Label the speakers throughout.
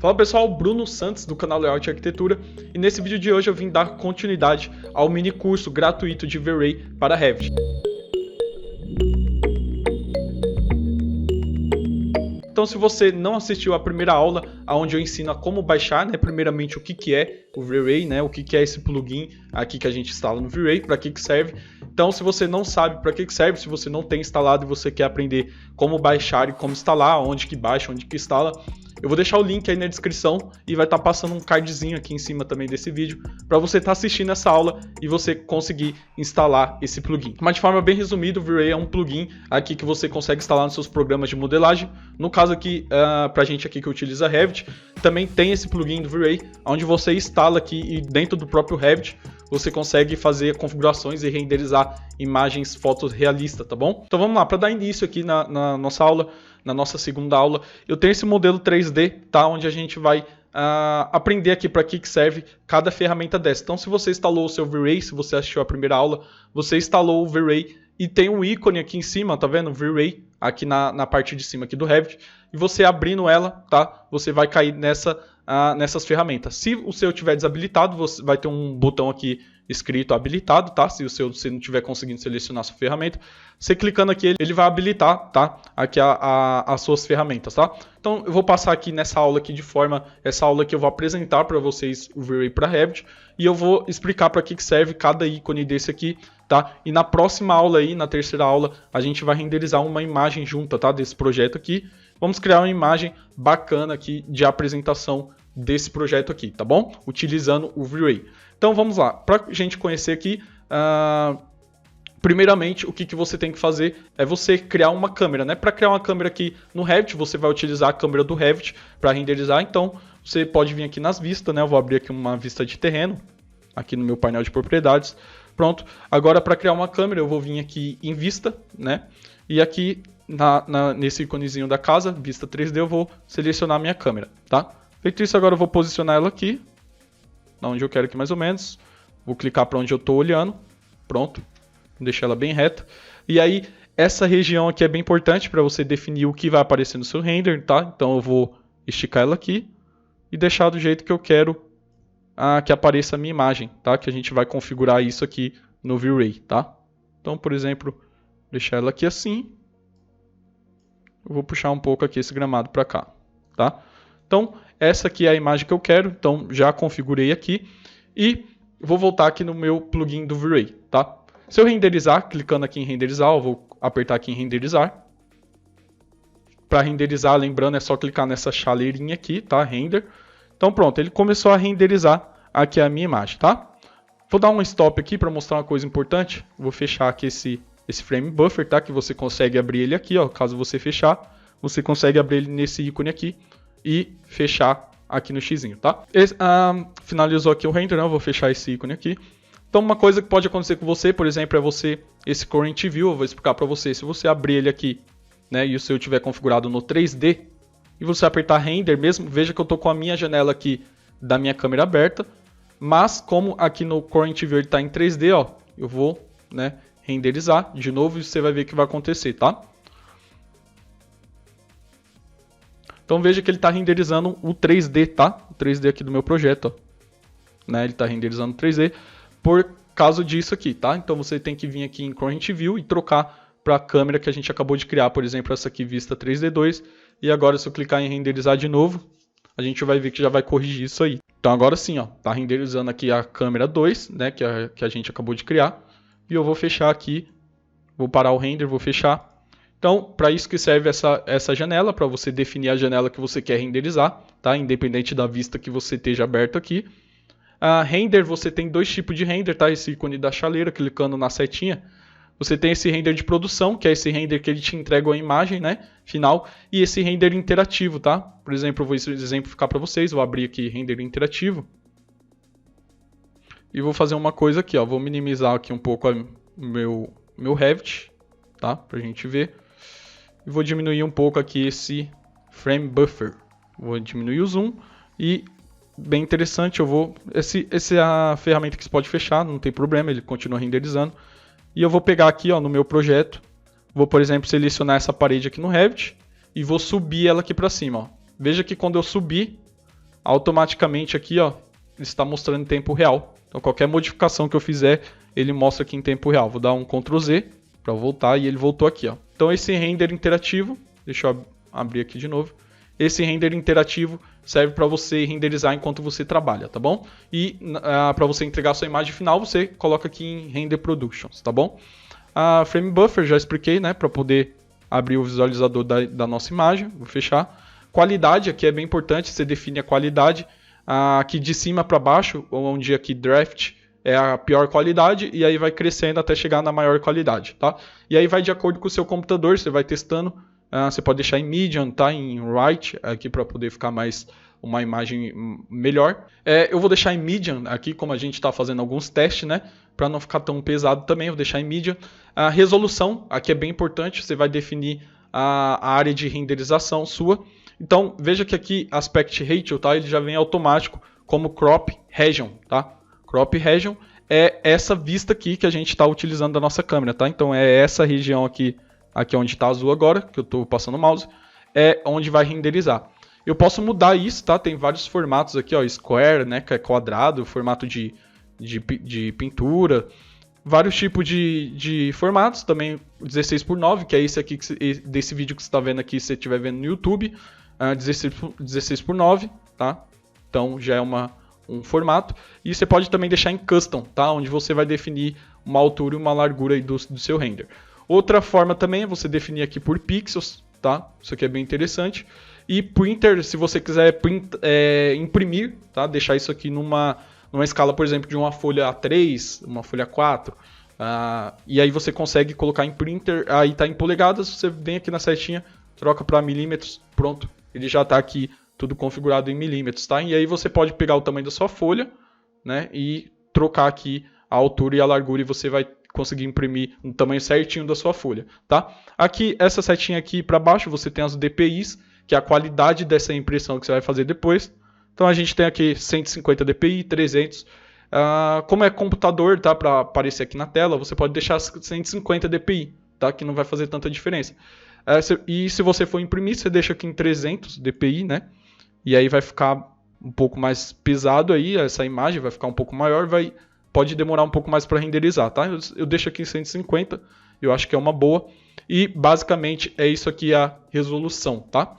Speaker 1: Fala pessoal, Bruno Santos do canal Layout e Arquitetura, e nesse vídeo de hoje eu vim dar continuidade ao mini curso gratuito de V-Ray para Revit. Então, se você não assistiu a primeira aula, onde eu ensino a como baixar, primeiramente o que é o V-Ray, o que é esse plugin aqui que a gente instala no V-Ray, para que serve. Então, se você não sabe para que serve, se você não tem instalado e você quer aprender como baixar e como instalar, onde que baixa, onde que instala, eu vou deixar o link aí na descrição e vai estar passando um cardzinho aqui em cima também desse vídeo para você estar assistindo essa aula e você conseguir instalar esse plugin. Mas de forma bem resumida, o V-Ray é um plugin aqui que você consegue instalar nos seus programas de modelagem. No caso aqui, pra gente aqui que utiliza Revit, também tem esse plugin do V-Ray, onde você instala aqui e dentro do próprio Revit você consegue fazer configurações e renderizar imagens, fotos realistas, tá bom? Então vamos lá, para dar início aqui na nossa aula, na nossa segunda aula, eu tenho esse modelo 3D, tá? Onde a gente vai aprender aqui para que serve cada ferramenta dessa. Então, se você instalou o seu V-Ray, se você assistiu a primeira aula, você instalou o V-Ray e tem um ícone aqui em cima, tá vendo? V-Ray, aqui na parte de cima aqui do Revit, e você abrindo ela, tá? Você vai cair nessas ferramentas. Se o seu tiver desabilitado, você vai ter um botão aqui escrito habilitado, tá? Se você não estiver conseguindo selecionar a sua ferramenta, você clicando aqui, ele vai habilitar, tá? Aqui as suas ferramentas, tá? Então, eu vou passar aqui nessa aula aqui essa aula que eu vou apresentar para vocês o V-Ray para Revit, e eu vou explicar para que serve cada ícone desse aqui, tá? E na próxima aula aí, na terceira aula, a gente vai renderizar uma imagem junta, tá? Desse projeto aqui. Vamos criar uma imagem bacana aqui de apresentação desse projeto aqui, tá bom? Utilizando o V-Ray. Então vamos lá, para a gente conhecer aqui, primeiramente o que você tem que fazer é você criar uma câmera, né? Para criar uma câmera aqui no Revit, você vai utilizar a câmera do Revit para renderizar, então você pode vir aqui nas vistas, né? Eu vou abrir aqui uma vista de terreno, aqui no meu painel de propriedades, pronto. Agora para criar uma câmera eu vou vir aqui em vista, né? E aqui nesse iconezinho da casa, vista 3D, eu vou selecionar a minha câmera, tá? Feito isso, agora eu vou posicionar ela aqui, onde eu quero aqui mais ou menos. Vou clicar para onde eu estou olhando. Pronto. Vou deixar ela bem reta. E aí, essa região aqui é bem importante para você definir o que vai aparecer no seu render, tá? Então eu vou esticar ela aqui e deixar do jeito que eu quero que apareça a minha imagem, tá? Que a gente vai configurar isso aqui no V-Ray, tá? Então, por exemplo, deixar ela aqui assim. Eu vou puxar um pouco aqui esse gramado para cá, tá? Então, essa aqui é a imagem que eu quero, então já configurei aqui e vou voltar aqui no meu plugin do V-Ray, tá? Se eu renderizar, clicando aqui em renderizar, eu vou apertar aqui em renderizar. Para renderizar, lembrando, é só clicar nessa chaleirinha aqui, tá? Render. Então pronto, ele começou a renderizar aqui a minha imagem, tá? Vou dar um stop aqui para mostrar uma coisa importante. Vou fechar aqui esse frame buffer, tá? Que você consegue abrir ele aqui, ó. Caso você fechar, você consegue abrir ele nesse ícone aqui e fechar aqui no xizinho, tá? Finalizou aqui o render, né? Eu vou fechar esse ícone aqui. Então uma coisa que pode acontecer com você, por exemplo, é esse Current View, eu vou explicar para você, se você abrir ele aqui, né, e o seu tiver configurado no 3D, e você apertar render mesmo, veja que eu tô com a minha janela aqui da minha câmera aberta, mas como aqui no Current View ele está em 3D, ó, eu vou, né, renderizar de novo e você vai ver o que vai acontecer, tá? Então veja que ele está renderizando o 3D, tá? O 3D aqui do meu projeto, ó. Né? Ele está renderizando o 3D por causa disso aqui, tá? Então você tem que vir aqui em Current View e trocar para a câmera que a gente acabou de criar, por exemplo, essa aqui vista 3D2. E agora se eu clicar em renderizar de novo, a gente vai ver que já vai corrigir isso aí. Então agora sim, ó, tá renderizando aqui a câmera 2, né, que a gente acabou de criar. E eu vou fechar aqui, vou parar o render, vou fechar. Então, para isso que serve essa janela, para você definir a janela que você quer renderizar, tá? Independente da vista que você esteja aberto aqui. Render, você tem dois tipos de render, tá? Esse ícone da chaleira, clicando na setinha. Você tem esse render de produção, que é esse render que ele te entrega a imagem, né? Final. E esse render interativo, tá? Por exemplo, eu vou exemplificar para vocês. Vou abrir aqui render interativo. E vou fazer uma coisa aqui, ó. Vou minimizar aqui um pouco o meu Revit, tá? Pra gente ver. E vou diminuir um pouco aqui esse frame buffer. Vou diminuir o zoom e bem interessante, essa é a ferramenta que você pode fechar, não tem problema, ele continua renderizando. E eu vou pegar aqui, ó, no meu projeto, vou, por exemplo, selecionar essa parede aqui no Revit e vou subir ela aqui para cima, ó. Veja que quando eu subir, automaticamente aqui, ó, ele está mostrando em tempo real. Então qualquer modificação que eu fizer, ele mostra aqui em tempo real. Vou dar um Ctrl Z para voltar e ele voltou aqui, ó. Então esse render interativo, deixa eu abrir aqui de novo. Esse render interativo serve para você renderizar enquanto você trabalha, tá bom? E para você entregar a sua imagem final, você coloca aqui em Render Productions, tá bom? A Frame Buffer já expliquei, né? Para poder abrir o visualizador da nossa imagem. Vou fechar. Qualidade, aqui é bem importante, você define a qualidade. Aqui de cima para baixo, onde aqui Draft é a pior qualidade, e aí vai crescendo até chegar na maior qualidade, tá? E aí vai de acordo com o seu computador, você vai testando. Você pode deixar em Medium, tá? Em Right, aqui para poder ficar mais uma imagem melhor. Eu vou deixar em Medium aqui, como a gente está fazendo alguns testes, né? Para não ficar tão pesado também, eu vou deixar em Medium. A resolução, aqui é bem importante, você vai definir a área de renderização sua. Então, veja que aqui Aspect Ratio, tá? Ele já vem automático como Crop Region, tá? Crop Region é essa vista aqui que a gente está utilizando da nossa câmera, tá? Então, é essa região aqui onde está azul agora, que eu estou passando o mouse, é onde vai renderizar. Eu posso mudar isso, tá? Tem vários formatos aqui, ó, Square, né, que é quadrado, formato de pintura, vários tipos de formatos, também 16:9, que é esse aqui, desse vídeo que você está vendo aqui, se você estiver vendo no YouTube, 16:9, tá? Então já é um formato. E você pode também deixar em Custom, tá? Onde você vai definir uma altura e uma largura aí do seu render. Outra forma também é você definir aqui por pixels, tá? Isso aqui é bem interessante. E printer, se você quiser imprimir, tá? Deixar isso aqui numa escala, por exemplo, de uma folha A3, uma folha A4. E aí você consegue colocar em printer, aí tá em polegadas, você vem aqui na setinha, troca para milímetros, pronto. Ele já está aqui tudo configurado em milímetros, tá? E aí você pode pegar o tamanho da sua folha, né? E trocar aqui a altura e a largura e você vai conseguir imprimir um tamanho certinho da sua folha, tá? Aqui, essa setinha aqui para baixo, você tem as DPIs, que é a qualidade dessa impressão que você vai fazer depois. Então a gente tem aqui 150 dpi, 300. Como é computador, tá? Para aparecer aqui na tela, você pode deixar 150 dpi, tá? Que não vai fazer tanta diferença. E se você for imprimir, você deixa aqui em 300 dpi, né? E aí vai ficar um pouco mais pesado aí, essa imagem vai ficar um pouco maior, pode demorar um pouco mais para renderizar, tá? Eu deixo aqui em 150, eu acho que é uma boa. E basicamente é isso aqui a resolução, tá?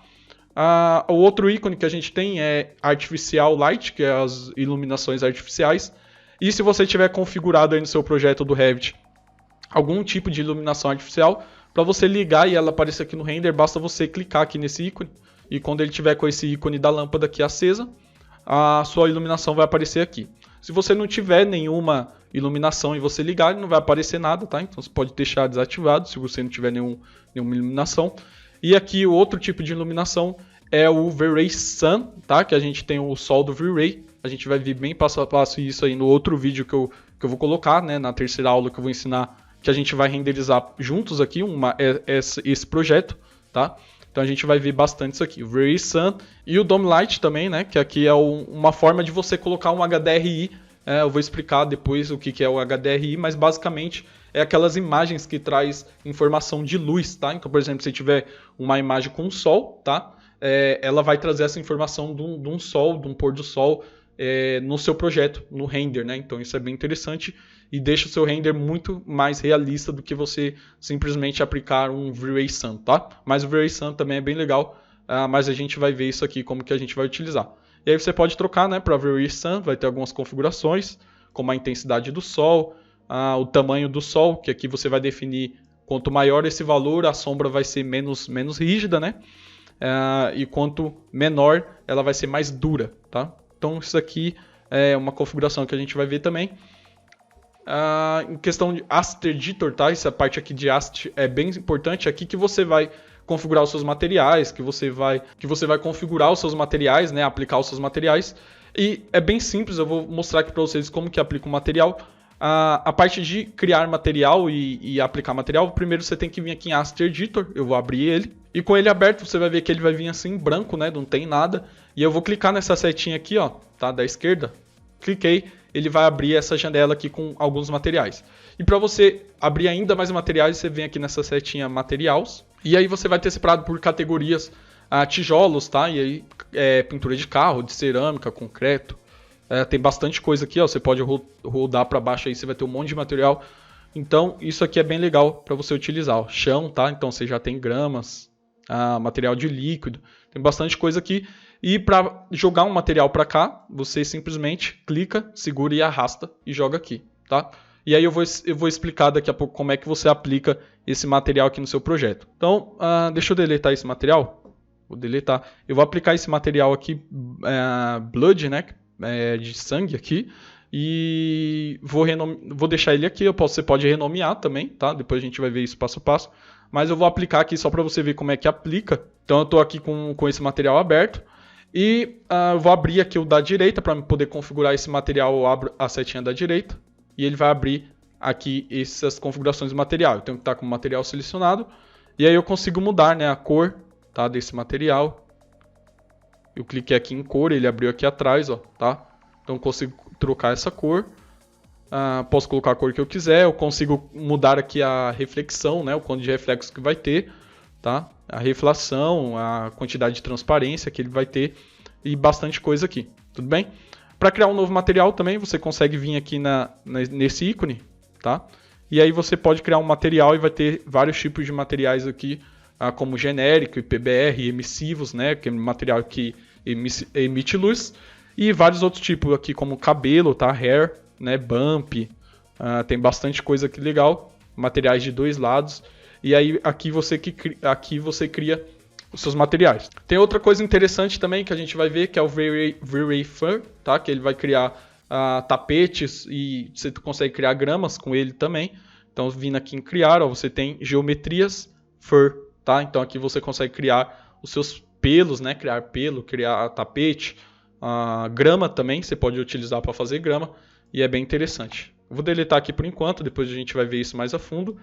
Speaker 1: O outro ícone que a gente tem é Artificial Light, que é as iluminações artificiais. E se você tiver configurado aí no seu projeto do Revit algum tipo de iluminação artificial, para você ligar e ela aparecer aqui no render, basta você clicar aqui nesse ícone. E quando ele tiver com esse ícone da lâmpada aqui acesa, a sua iluminação vai aparecer aqui. Se você não tiver nenhuma iluminação e você ligar, ele não vai aparecer nada, tá? Então você pode deixar desativado se você não tiver nenhuma iluminação. E aqui o outro tipo de iluminação é o V-Ray Sun, tá? Que a gente tem o sol do V-Ray. A gente vai ver bem passo a passo isso aí no outro vídeo que eu vou colocar, né? Na terceira aula que eu vou ensinar, que a gente vai renderizar juntos aqui esse projeto, tá? Então a gente vai ver bastante isso aqui, o V-Ray Sun e o Dome Light também, né? Que aqui é uma forma de você colocar um HDRI. Eu vou explicar depois o que é o HDRI, mas basicamente é aquelas imagens que traz informação de luz, tá? Então, por exemplo, se tiver uma imagem com sol, tá? Ela vai trazer essa informação de um sol, de um pôr do sol no seu projeto, no render, né? Então isso é bem interessante e deixa o seu render muito mais realista do que você simplesmente aplicar um V-Ray Sun, tá? Mas o V-Ray Sun também é bem legal, mas a gente vai ver isso aqui, como que a gente vai utilizar. E aí você pode trocar, né, para V-Ray Sun, vai ter algumas configurações, como a intensidade do sol, o tamanho do sol, que aqui você vai definir quanto maior esse valor, a sombra vai ser menos rígida, né? E quanto menor, ela vai ser mais dura, tá? Então isso aqui é uma configuração que a gente vai ver também. Em questão de Asset Editor, tá? Essa parte aqui de Asset é bem importante. Aqui que você vai configurar os seus materiais, que você vai configurar os seus materiais, né? Aplicar os seus materiais. E é bem simples, eu vou mostrar aqui para vocês como que aplica o material. A parte de criar material e aplicar material, primeiro você tem que vir aqui em Asset Editor, eu vou abrir ele. E com ele aberto você vai ver que ele vai vir assim em branco, né? Não tem nada. E eu vou clicar nessa setinha aqui, ó, tá? Da esquerda. Cliquei, ele vai abrir essa janela aqui com alguns materiais. E para você abrir ainda mais materiais, você vem aqui nessa setinha Materials. E aí você vai ter separado por categorias tijolos, tá? E aí pintura de carro, de cerâmica, concreto. Tem bastante coisa aqui, ó. Você pode rodar para baixo aí, você vai ter um monte de material. Então, isso aqui é bem legal para você utilizar. Ó. Chão, tá? Então, você já tem gramas, material de líquido. Tem bastante coisa aqui. E para jogar um material para cá, você simplesmente clica, segura e arrasta e joga aqui, tá? E aí eu vou explicar daqui a pouco como é que você aplica esse material aqui no seu projeto. Então, deixa eu deletar esse material. Vou deletar. Eu vou aplicar esse material aqui, Blood, né? De sangue aqui. E vou deixar ele aqui. Você pode renomear também, tá? Depois a gente vai ver isso passo a passo. Mas eu vou aplicar aqui só para você ver como é que aplica. Então eu estou aqui com esse material aberto. E eu vou abrir aqui o da direita para poder configurar esse material. Eu abro a setinha da direita e ele vai abrir aqui essas configurações do material. Eu tenho que estar com o material selecionado e aí eu consigo mudar, né, a cor, tá, desse material. Eu cliquei aqui em cor, ele abriu aqui atrás, ó, tá? Então eu consigo trocar essa cor. Posso colocar a cor que eu quiser. Eu consigo mudar aqui a reflexão, né, o quanto de reflexo que vai ter, tá? A reflação, a quantidade de transparência que ele vai ter e bastante coisa aqui, tudo bem? Para criar um novo material também, você consegue vir aqui nesse ícone, tá? E aí você pode criar um material e vai ter vários tipos de materiais aqui, como genérico, PBR, emissivos, né? Que é material que emite luz, e vários outros tipos aqui, como cabelo, tá? Hair, né? Bump, tem bastante coisa aqui legal, materiais de dois lados. E aí aqui você cria os seus materiais. Tem outra coisa interessante também que a gente vai ver, que é o V-Ray Fur, tá? Que ele vai criar tapetes e você consegue criar gramas com ele também. Então vindo aqui em criar, ó, você tem geometrias Fur, tá? Então aqui você consegue criar os seus pelos, né? Criar pelo, criar tapete, grama também, você pode utilizar para fazer grama e é bem interessante. Eu vou deletar aqui por enquanto, depois a gente vai ver isso mais a fundo.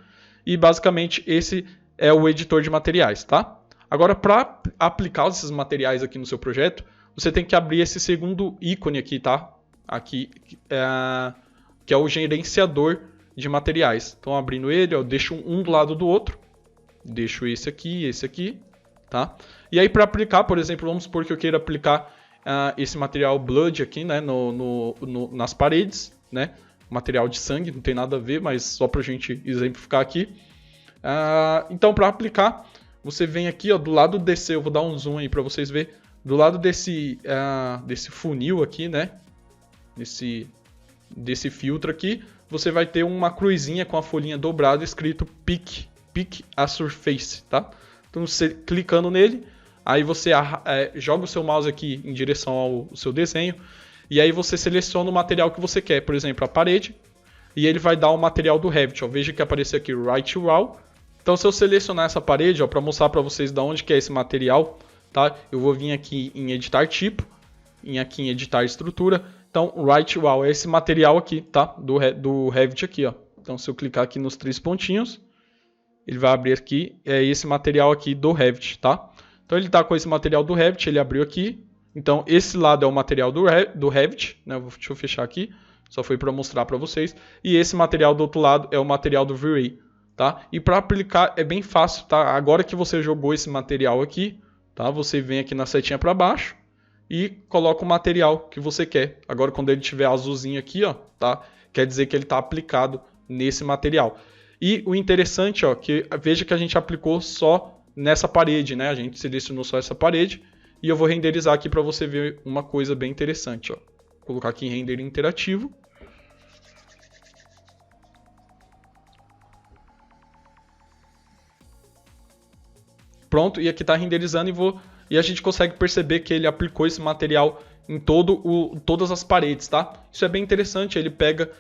Speaker 1: E basicamente esse é o editor de materiais, tá? Agora, para aplicar esses materiais aqui no seu projeto, você tem que abrir esse segundo ícone aqui, tá? Aqui, que é o gerenciador de materiais. Então, abrindo ele, eu deixo um do lado do outro. Deixo esse aqui, tá? E aí, para aplicar, por exemplo, vamos supor que eu queira aplicar esse material Blood aqui, né? Nas paredes, né? Material de sangue, não tem nada a ver, mas só para a gente exemplificar aqui. Então, para aplicar, você vem aqui, ó, do lado desse, eu vou dar um zoom aí para vocês verem, do lado desse funil aqui, né, desse filtro aqui, você vai ter uma cruzinha com a folhinha dobrada escrito Pick a Surface, tá? Então, você clicando nele, aí você joga o seu mouse aqui em direção ao seu desenho, e aí você seleciona o material que você quer, por exemplo, a parede, e ele vai dar o material do Revit. Ó. Veja que apareceu aqui Right Wall. Então, se eu selecionar essa parede, para mostrar para vocês de onde que é esse material, tá? Eu vou vir aqui em editar tipo, aqui em editar estrutura. Então, Right Wall é esse material aqui, tá? Do Revit aqui, ó. Então, se eu clicar aqui nos 3 pontinhos, ele vai abrir aqui, é esse material aqui do Revit, tá? Então, ele está com esse material do Revit, ele abriu aqui. Então, esse lado é o material do Revit, né? Deixa eu fechar aqui, só foi para mostrar para vocês. E esse material do outro lado é o material do V-Ray, tá? E para aplicar é bem fácil, tá? Agora que você jogou esse material aqui, tá? Você vem aqui na setinha para baixo e coloca o material que você quer. Agora, quando ele tiver azulzinho aqui, ó, tá? Quer dizer que ele está aplicado nesse material. E o interessante, ó, que veja que a gente aplicou só nessa parede, né? A gente selecionou só essa parede. E eu vou renderizar aqui para você ver uma coisa bem interessante. Ó. Vou colocar aqui em render interativo. Pronto, e aqui está renderizando e a gente consegue perceber que ele aplicou esse material em todas as paredes, tá? Isso é bem interessante, ele pega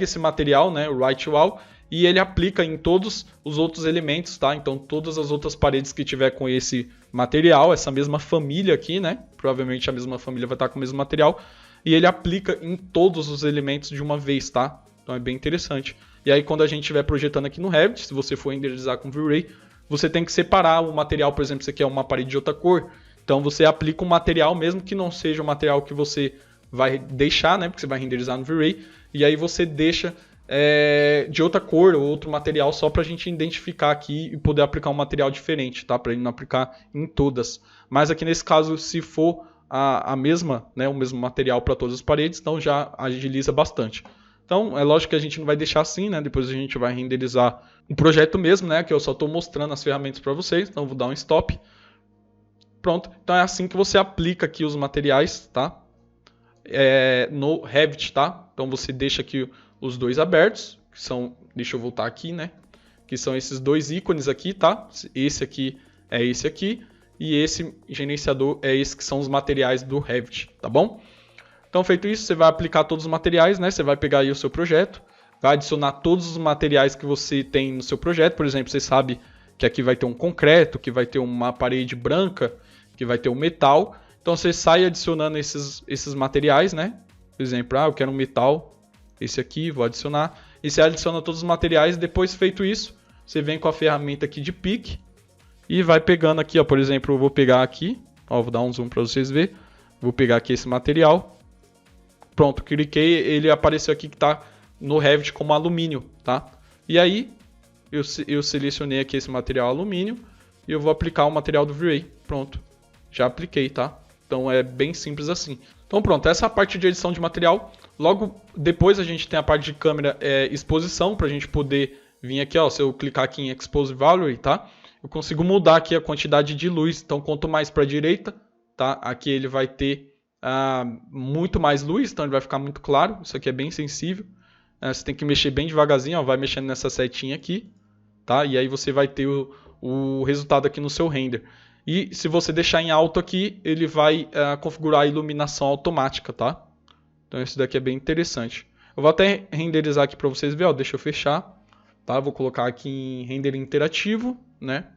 Speaker 1: esse material, né, o Right Wall, e ele aplica em todos os outros elementos, tá? Então, todas as outras paredes que tiver com esse material, essa mesma família aqui, né? Provavelmente a mesma família vai estar com o mesmo material. E ele aplica em todos os elementos de uma vez, tá? Então, é bem interessante. E aí, quando a gente estiver projetando aqui no Revit, se você for renderizar com V-Ray, você tem que separar o material, por exemplo, você quer uma parede de outra cor. Então, você aplica um material, mesmo que não seja o material que você vai deixar, né? Porque você vai renderizar no V-Ray. E aí, você deixa de outra cor ou outro material, só para a gente identificar aqui e poder aplicar um material diferente, tá? Para ele não aplicar em todas. Mas aqui nesse caso, se for a mesma, né, o mesmo material para todas as paredes, então já agiliza bastante. Então, é lógico que a gente não vai deixar assim, né? Depois a gente vai renderizar o projeto mesmo, né? Que eu só estou mostrando as ferramentas para vocês. Então, vou dar um stop. Pronto. Então, é assim que você aplica aqui os materiais, tá? No Revit, tá? Então, você deixa aqui os dois abertos, que são... Deixa eu voltar aqui, né? Que são esses dois ícones aqui, tá? Esse aqui é esse aqui. E esse gerenciador é esse que são os materiais do Revit, tá bom? Então, feito isso, você vai aplicar todos os materiais, né? Você vai pegar aí o seu projeto, vai adicionar todos os materiais que você tem no seu projeto. Por exemplo, você sabe que aqui vai ter um concreto, que vai ter uma parede branca, que vai ter um metal. Então, você sai adicionando esses materiais, né? Por exemplo, eu quero um metal, esse aqui, vou adicionar. E você adiciona todos os materiais. Depois, feito isso, você vem com a ferramenta aqui de pick e vai pegando aqui, ó. Por exemplo, eu vou pegar aqui, ó, vou dar um zoom para vocês verem. Vou pegar aqui esse material. Pronto, cliquei, ele apareceu aqui que está no Revit como alumínio, tá? E aí, eu selecionei aqui esse material alumínio e eu vou aplicar o material do V-Ray. Pronto, já apliquei, tá? Então é bem simples assim. Então pronto, essa é a parte de edição de material. Logo depois a gente tem a parte de câmera exposição, para a gente poder vir aqui, ó, se eu clicar aqui em Expose Value, tá? Eu consigo mudar aqui a quantidade de luz, então quanto mais para a direita, tá? Aqui ele vai ter muito mais luz, então ele vai ficar muito claro. Isso aqui é bem sensível. Você tem que mexer bem devagarzinho, ó, vai mexendo nessa setinha aqui, tá? E aí você vai ter o resultado aqui no seu render. E se você deixar em alto aqui, ele vai configurar a iluminação automática, tá? Então isso daqui é bem interessante. Eu vou até renderizar aqui para vocês verem, ó, deixa eu fechar, tá? Vou colocar aqui em render interativo, né?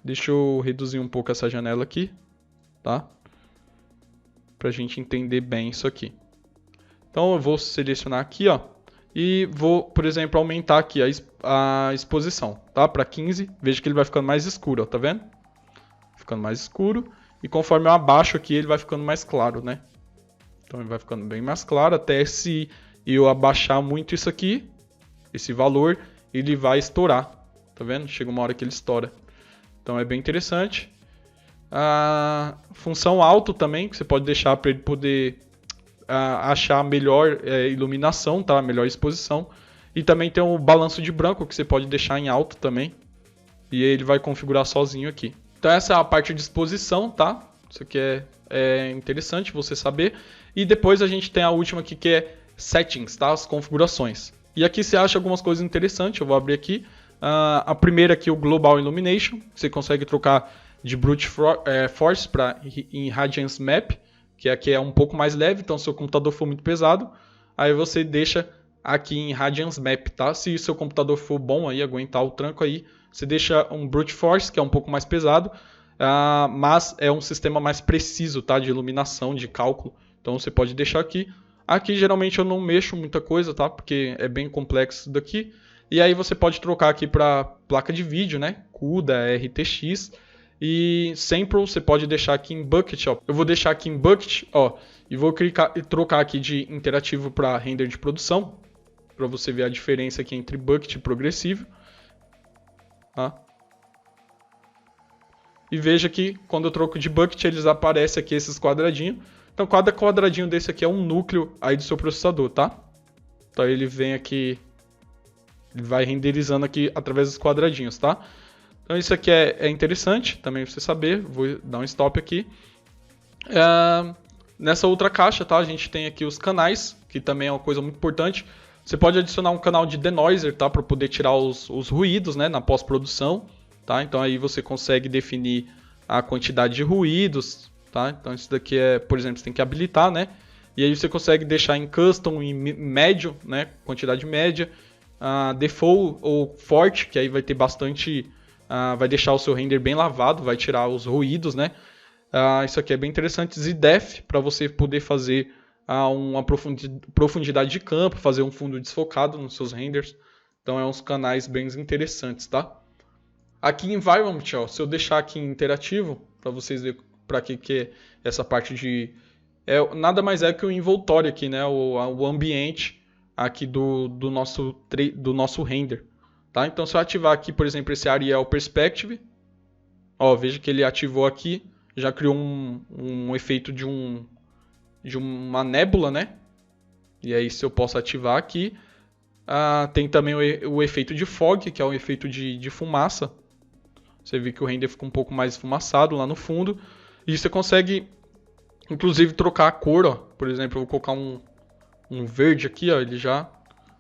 Speaker 1: Deixa eu reduzir um pouco essa janela aqui, tá? Pra gente entender bem isso aqui. Então eu vou selecionar aqui, ó, e vou, por exemplo, aumentar aqui a exposição, tá? Para 15, veja que ele vai ficando mais escuro, ó, tá vendo? Ficando mais escuro, e conforme eu abaixo aqui, ele vai ficando mais claro, né? Então ele vai ficando bem mais claro, até se eu abaixar muito isso aqui, esse valor, ele vai estourar, tá vendo? Chega uma hora que ele estoura. Então é bem interessante. A função alto também, que você pode deixar para ele poder achar melhor iluminação, tá? Melhor exposição. E também tem o balanço de branco, que você pode deixar em alto também. E ele vai configurar sozinho aqui. Então essa é a parte de exposição, tá? Isso aqui é interessante você saber. E depois a gente tem a última aqui, que é settings, tá? As configurações. E aqui você acha algumas coisas interessantes. Eu vou abrir aqui. A primeira aqui, o Global Illumination. Você consegue trocar de Brute Force para em Radiance Map, que aqui é um pouco mais leve. Então, se o seu computador for muito pesado, aí você deixa aqui em Radiance Map, tá? Se o seu computador for bom, aí aguentar o tranco aí, você deixa um Brute Force, que é um pouco mais pesado, mas é um sistema mais preciso, tá? De iluminação, de cálculo. Então, você pode deixar aqui. Aqui, geralmente, eu não mexo muita coisa, tá? Porque é bem complexo isso daqui. E aí você pode trocar aqui para placa de vídeo, né? CUDA, RTX. E Sample você pode deixar aqui em Bucket, ó. Eu vou deixar aqui em Bucket, ó. E vou clicar e trocar aqui de interativo para render de produção. Para você ver a diferença aqui entre Bucket e progressivo. Tá? E veja que quando eu troco de Bucket, eles aparecem aqui esses quadradinhos. Então cada quadradinho desse aqui é um núcleo aí do seu processador, tá? Então ele vem aqui... Ele vai renderizando aqui através dos quadradinhos, tá? Então isso aqui é interessante também pra você saber. Vou dar um stop aqui. Nessa outra caixa, tá? A gente tem aqui os canais, que também é uma coisa muito importante. Você pode adicionar um canal de denoiser, tá? Para poder tirar os ruídos, né? Na pós-produção, tá? Então aí você consegue definir a quantidade de ruídos, tá? Então isso daqui por exemplo, você tem que habilitar, né? E aí você consegue deixar em custom, em médio, né? Quantidade média. Default ou forte, que aí vai ter bastante, vai deixar o seu render bem lavado, vai tirar os ruídos, né? Isso aqui é bem interessante. ZDef, para você poder fazer uma profundidade de campo, fazer um fundo desfocado nos seus renders. Então é uns canais bem interessantes, tá? Aqui em Environment, ó, se eu deixar aqui em interativo, para vocês verem para que é essa parte de nada mais é que o envoltório aqui, né? O ambiente aqui do nosso render. Tá? Então, se eu ativar aqui, por exemplo, esse Arial Perspective, ó, veja que ele ativou aqui, já criou um efeito de uma nébula, né? E aí, se eu posso ativar aqui, tem também o efeito de fog, que é o efeito de fumaça. Você vê que o render fica um pouco mais esfumaçado lá no fundo. E você consegue, inclusive, trocar a cor, ó. Por exemplo, eu vou colocar um verde aqui, ó. Ele já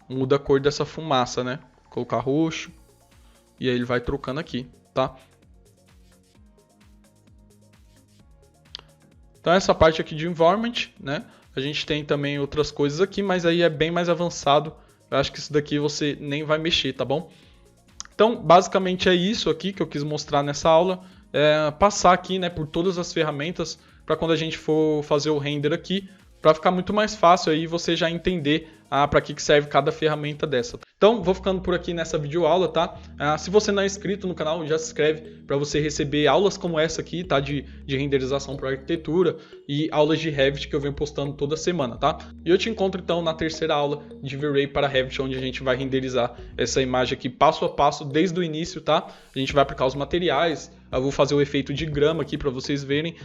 Speaker 1: muda a cor dessa fumaça, né? Vou colocar roxo. E aí ele vai trocando aqui, tá? Então essa parte aqui de environment, né? A gente tem também outras coisas aqui, mas aí é bem mais avançado. Eu acho que isso daqui você nem vai mexer, tá bom? Então, basicamente é isso aqui que eu quis mostrar nessa aula. Passar aqui, né, por todas as ferramentas para quando a gente for fazer o render aqui, para ficar muito mais fácil aí você já entender para que serve cada ferramenta dessa. Então, vou ficando por aqui nessa videoaula, tá? Se você não é inscrito no canal, já se inscreve para você receber aulas como essa aqui, tá? De renderização para arquitetura e aulas de Revit que eu venho postando toda semana, tá? E eu te encontro então na terceira aula de V-Ray para Revit, onde a gente vai renderizar essa imagem aqui passo a passo desde o início, tá? A gente vai aplicar os materiais, eu vou fazer o efeito de grama aqui para vocês verem,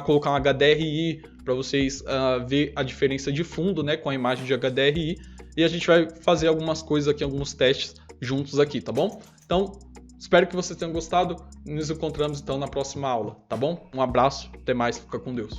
Speaker 1: colocar um HDRI para vocês ver a diferença de fundo, né, com a imagem de HDRI, e a gente vai fazer algumas coisas aqui, alguns testes juntos aqui, tá bom? Então, espero que vocês tenham gostado, nos encontramos então na próxima aula, tá bom? Um abraço, até mais, fica com Deus.